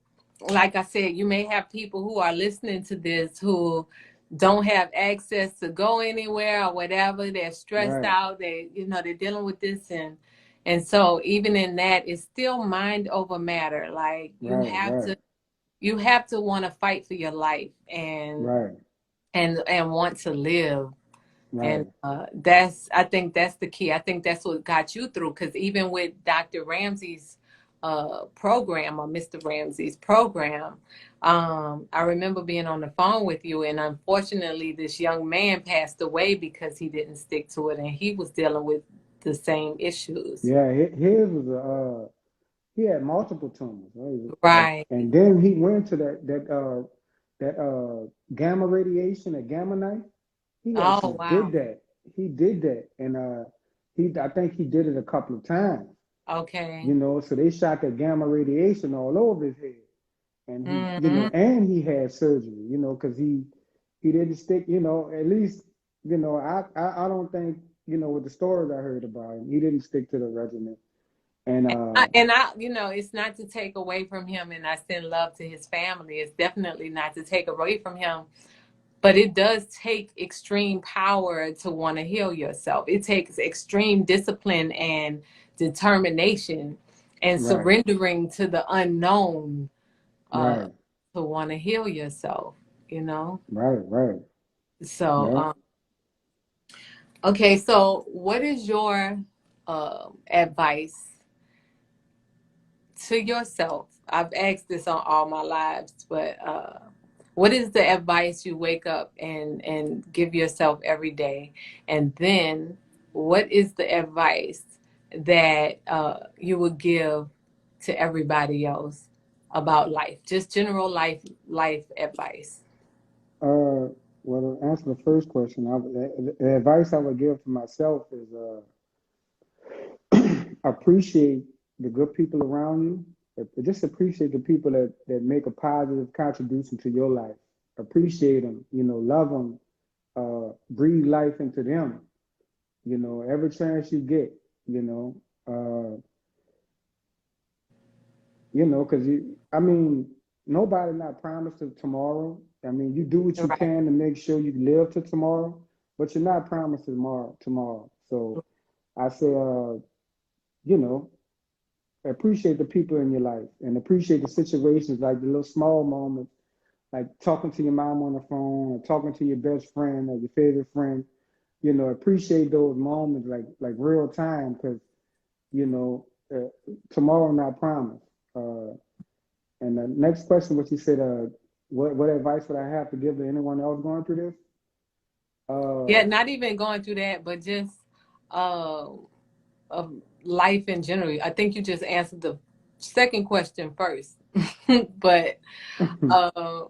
Speaker 1: like I said, you may have people who are listening to this who don't have access to go anywhere or whatever. They're stressed
Speaker 2: right,
Speaker 1: out. They're dealing with this, and so even in that, it's still mind over matter. Like
Speaker 2: right, right,
Speaker 1: you have to want to fight for your life and
Speaker 2: right,
Speaker 1: want to live. And
Speaker 2: right.
Speaker 1: I think that's the key. I think that's what got you through. Because even with Dr. Ramsey's program, or Mr. Ramsey's program, I remember being on the phone with you, and unfortunately, this young man passed away because he didn't stick to it, and he was dealing with the same issues.
Speaker 2: Yeah, his was he had multiple tumors, right?
Speaker 1: Right.
Speaker 2: And then he went to that gamma radiation, that gamma knife. He
Speaker 1: Oh,
Speaker 2: actually
Speaker 1: wow.
Speaker 2: did that. He did that, and I think he did it a couple of times.
Speaker 1: Okay.
Speaker 2: So they shot that gamma radiation all over his head, and
Speaker 1: Hmm.
Speaker 2: and he had surgery, because he didn't stick, at least, I don't think, with the stories I heard about him, he didn't stick to the regimen. And
Speaker 1: It's not to take away from him, and I send love to his family. It's definitely not to take away from him, but it does take extreme power to want to heal yourself. It takes extreme discipline and determination and
Speaker 2: right,
Speaker 1: surrendering to the unknown uh,
Speaker 2: right,
Speaker 1: to want to heal yourself, you know?
Speaker 2: right, right.
Speaker 1: So,
Speaker 2: Yeah.
Speaker 1: okay, so what is your advice to yourself? I've asked this on all my lives, but what is the advice you wake up and give yourself every day? And then what is the advice that you would give to everybody else about life? Just general life advice.
Speaker 2: Well, to answer the first question, the advice I would give for myself is appreciate the good people around you. Just appreciate the people that make a positive contribution to your life. Appreciate them, love them, breathe life into them, every chance you get, you know, uh, because I mean, nobody not promised to tomorrow. I mean, you do what you
Speaker 1: Right.
Speaker 2: can to make sure you live to tomorrow, but you're not promised tomorrow. So I say, you know, appreciate the people in your life and appreciate the situations, like the little small moments, like talking to your mom on the phone or talking to your best friend or your favorite friend. Appreciate those moments, like real time, because you know tomorrow not promised. And the next question, what you said, what advice would I have to give to anyone else going through this?
Speaker 1: Yeah, not even going through that, but just uh, of life in general. I think you just answered the second question first, but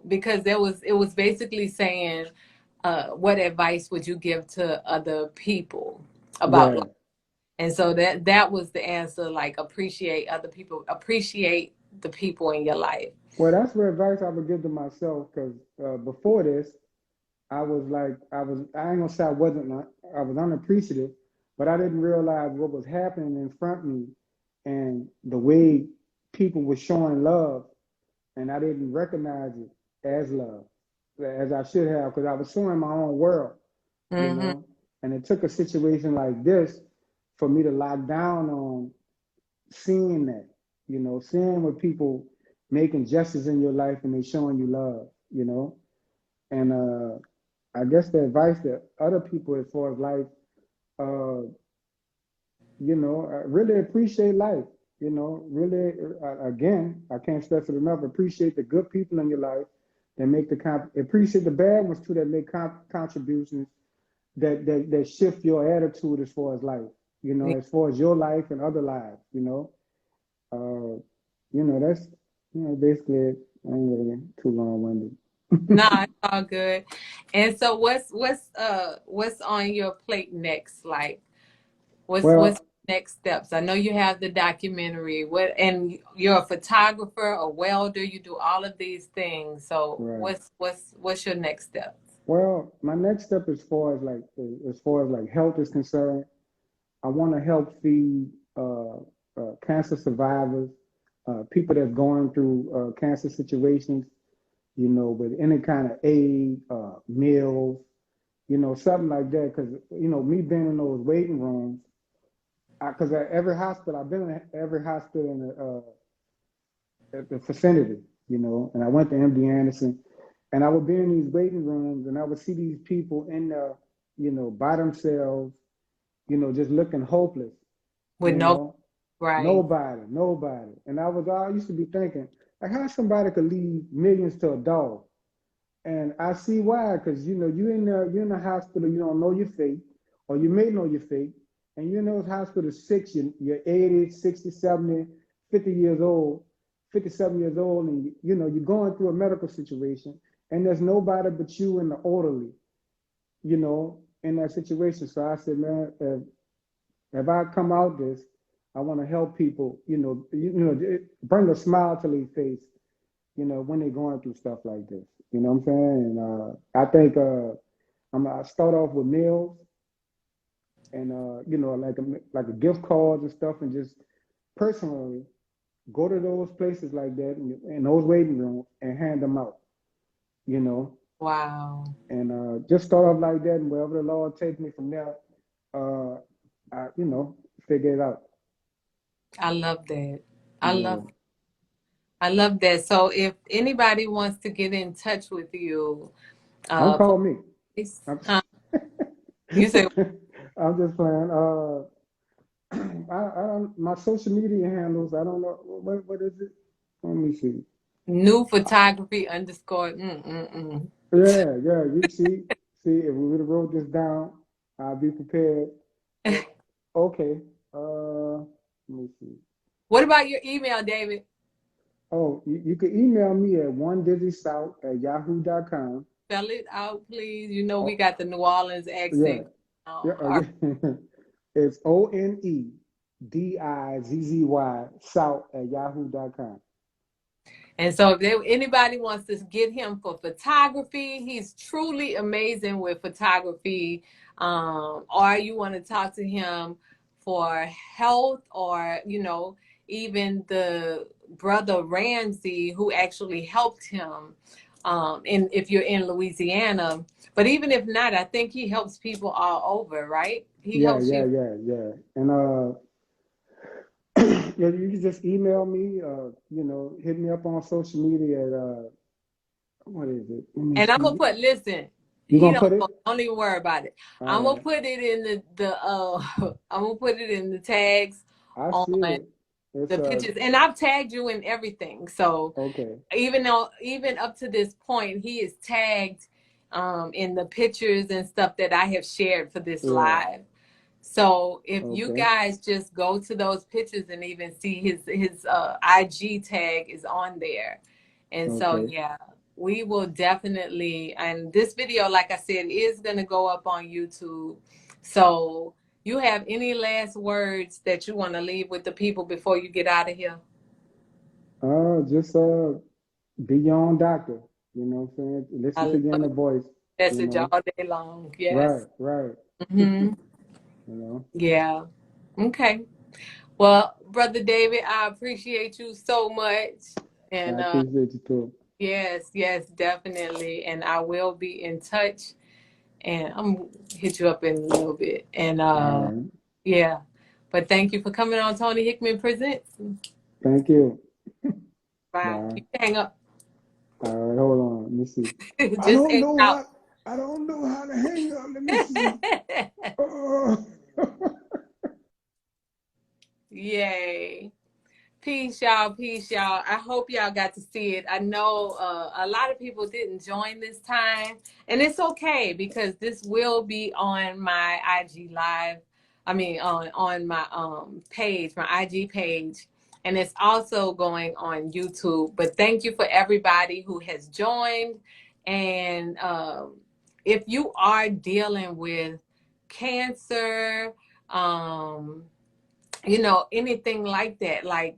Speaker 1: because it was basically saying, what advice would you give to other people about life?
Speaker 2: Yeah.
Speaker 1: And so that was the answer. Like, appreciate other people, appreciate the people in your life.
Speaker 2: Well, that's what advice I would give to myself because before this, I ain't gonna say I was unappreciative, but I didn't realize what was happening in front of me and the way people were showing love, and I didn't recognize it as love as I should have because I was showing my own world, you
Speaker 1: Hmm.
Speaker 2: know. And it took a situation like this for me to lock down on seeing that, seeing what people making gestures in your life and they showing you love. And I guess the advice that other people as far as life, uh, really appreciate life. Really, again, I can't stress it enough. Appreciate the good people in your life that make appreciate the bad ones too that make contributions that shift your attitude as far as life. As far as your life and other lives. That's basically it. I ain't really too long-winded.
Speaker 1: Nah, it's all good. And so what's on your plate next? Like, what's
Speaker 2: Well,
Speaker 1: next steps? I know you have the documentary. And you're a photographer, a welder, you do all of these things. So
Speaker 2: right.
Speaker 1: what's your next steps?
Speaker 2: Well, my next step as far as like health is concerned, I want to help feed cancer survivors, people that's going through cancer situations, with any kind of aid, meals, something like that. Because me being in those waiting rooms, because at every hospital, I've been in every hospital in at the vicinity, and I went to MD Anderson, and I would be in these waiting rooms, and I would see these people in there, by themselves, just looking hopeless,
Speaker 1: With
Speaker 2: you
Speaker 1: no
Speaker 2: know,
Speaker 1: right.
Speaker 2: nobody. And I used to be thinking, like, how somebody could leave millions to a dog? And I see why, because you're in the hospital, you don't know your fate, or you may know your fate, and you're in those hospitals you're 80, 60, 70, 50 years old, 57 years old, and you're going through a medical situation, and there's nobody but you and the orderly, in that situation. So I said, man, if I come out this, I want to help people, bring a smile to their face, when they're going through stuff like this. You know what I'm saying? And I think I start off with meals and like a gift cards and stuff, and just personally go to those places like that in those waiting rooms and hand them out. You know,
Speaker 1: Wow.
Speaker 2: and just start off like that, and wherever the Lord takes me from there, uh, figure it out.
Speaker 1: I love that. I love
Speaker 2: Yeah,
Speaker 1: I love that. So if anybody wants to get in touch with you,
Speaker 2: don't
Speaker 1: for
Speaker 2: call me.
Speaker 1: this,
Speaker 2: I'm,
Speaker 1: you say
Speaker 2: I'm just playing. I don't, my social media handles. I don't know what is it. Let me see.
Speaker 1: new photography underscore. Mm.
Speaker 2: Yeah. You see, if we would have wrote this down, I'll be prepared. But okay. Let me see.
Speaker 1: What about your email, David?
Speaker 2: Oh, you can email me at onedizzy@yahoo.com.
Speaker 1: Spell it out, please. You know we
Speaker 2: Oh,
Speaker 1: got the New Orleans
Speaker 2: yeah,
Speaker 1: accent.
Speaker 2: yeah, yeah. It's ONEDIZZY South@yahoo.com.
Speaker 1: And so if anybody wants to get him for photography, he's truly amazing with photography. Or you want to talk to him for health, or, even the brother Ramsey who actually helped him. And if you're in Louisiana, but even if not, I think he helps people all over, right? He
Speaker 2: Yeah,
Speaker 1: helps
Speaker 2: yeah,
Speaker 1: people.
Speaker 2: yeah, yeah. And yeah, you can just email me, hit me up on social media at what is it? Let me
Speaker 1: And I'm gonna
Speaker 2: see.
Speaker 1: put, listen,
Speaker 2: You
Speaker 1: he
Speaker 2: gonna put it?
Speaker 1: don't even worry about it. I'm
Speaker 2: All
Speaker 1: gonna
Speaker 2: right.
Speaker 1: put it in the I'm gonna put it in the tags
Speaker 2: I
Speaker 1: on
Speaker 2: see it. It's
Speaker 1: The pictures, and I've tagged you in everything. So
Speaker 2: okay.
Speaker 1: even up to this point, he is tagged in the pictures and stuff that I have shared for this
Speaker 2: Yeah.
Speaker 1: live. So if you
Speaker 2: Okay.
Speaker 1: guys just go to those pictures and even see his IG tag is on there. And so
Speaker 2: Okay.
Speaker 1: yeah, we will definitely, and this video, like I said, is gonna go up on YouTube. So you have any last words that you want to leave with the people before you get out of here?
Speaker 2: Just be your own doctor. You know what I'm saying?
Speaker 1: I
Speaker 2: Listen to
Speaker 1: love
Speaker 2: your inner
Speaker 1: the
Speaker 2: voice. You
Speaker 1: message
Speaker 2: know.
Speaker 1: all day long. Yes.
Speaker 2: Right. Right.
Speaker 1: Hmm.
Speaker 2: You know.
Speaker 1: Yeah. Okay. Well, Brother David, I appreciate you so much.
Speaker 2: I
Speaker 1: And
Speaker 2: appreciate you too.
Speaker 1: yes, yes, definitely. And I will be in touch. And I'm gonna hit you up in a little bit. And
Speaker 2: All right.
Speaker 1: yeah. But thank you for coming on Toni Hickman Presents.
Speaker 2: Thank you.
Speaker 1: Bye.
Speaker 2: Bye.
Speaker 1: You can hang up.
Speaker 2: All right. Hold on. Let me see. I
Speaker 1: Just
Speaker 2: don't
Speaker 1: hang
Speaker 2: know
Speaker 1: out.
Speaker 2: how. I don't know how to hang up. Let me see. Oh.
Speaker 1: Yay. Peace, y'all. Peace, y'all. I hope y'all got to see it. I know a lot of people didn't join this time, and it's okay because this will be on my IG live. I mean, on my page, my IG page, and it's also going on YouTube. But thank you for everybody who has joined. And if you are dealing with cancer, um, anything like that, like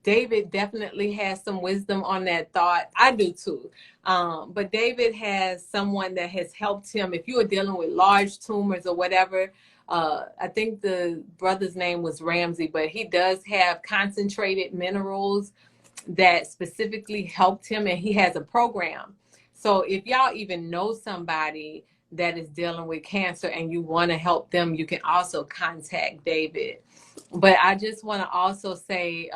Speaker 1: David definitely has some wisdom on that thought. I do too. But David has someone that has helped him. If you are dealing with large tumors or whatever, I think the brother's name was Ramsey, but he does have concentrated minerals that specifically helped him, and he has a program. So if y'all even know somebody that is dealing with cancer and you want to help them, you can also contact David. But I just want to also say,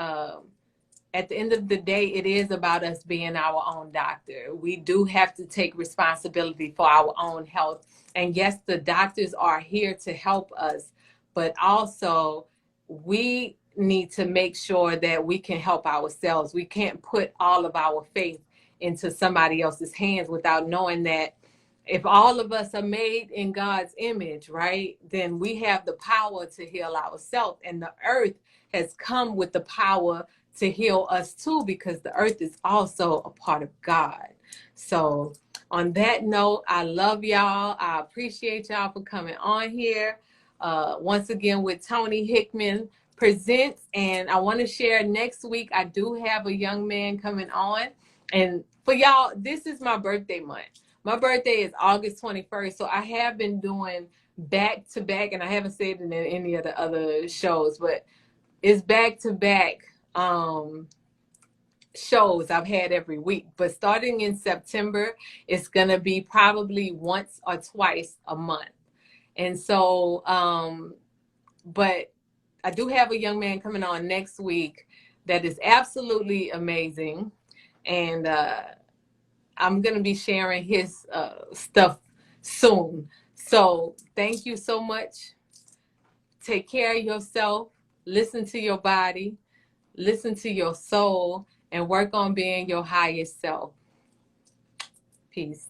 Speaker 1: at the end of the day, it is about us being our own doctor. We do have to take responsibility for our own health. And yes, the doctors are here to help us, but also we need to make sure that we can help ourselves. We can't put all of our faith into somebody else's hands without knowing that if all of us are made in God's image, right, then we have the power to heal ourselves. And the earth has come with the power to heal us too, because the earth is also a part of God. So on that note, I love y'all. I appreciate y'all for coming on here. Once again with Toni Hickman Presents. And I want to share next week, I do have a young man coming on. And for y'all, this is my birthday month. My birthday is August 21st. So I have been doing back to back, and I haven't said it in any of the other shows, but it's back to back shows I've had every week. But starting in September, it's going to be probably once or twice a month. And so, but I do have a young man coming on next week that is absolutely amazing. And I'm going to be sharing his stuff soon. So thank you so much. Take care of yourself. Listen to your body. Listen to your soul, and work on being your highest self. Peace.